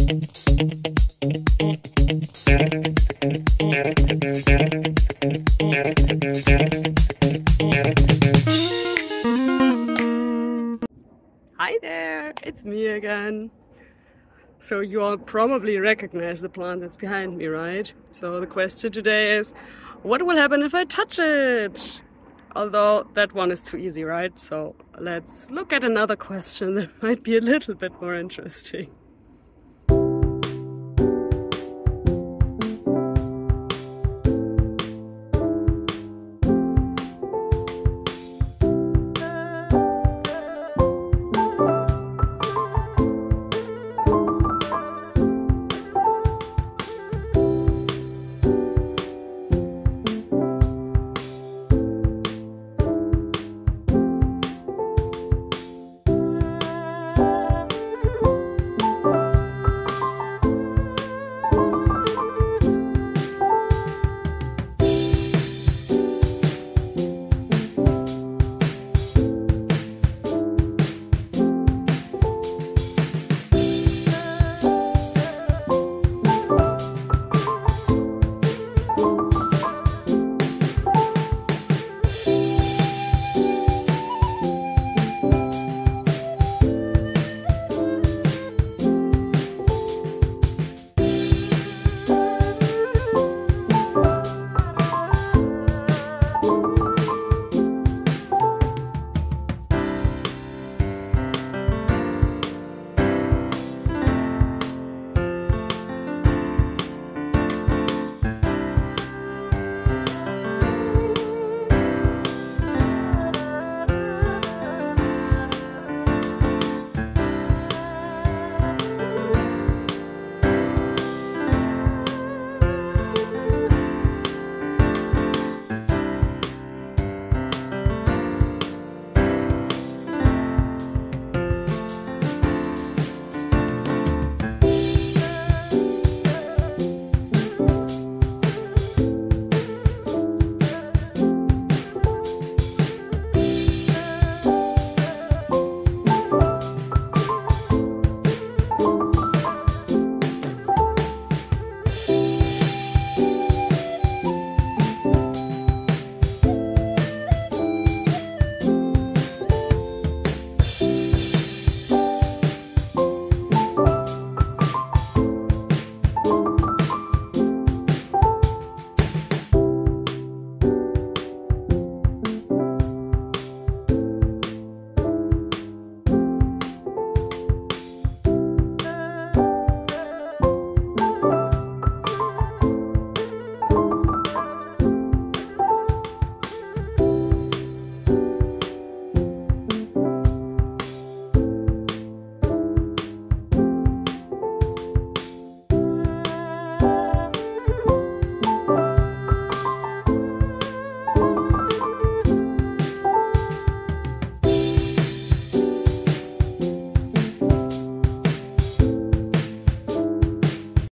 Hi there, it's me again. So you all probably recognize the plant that's behind me, right? So the question today is, what will happen if I touch it? Although that one is too easy, right? So let's look at another question that might be a little bit more interesting.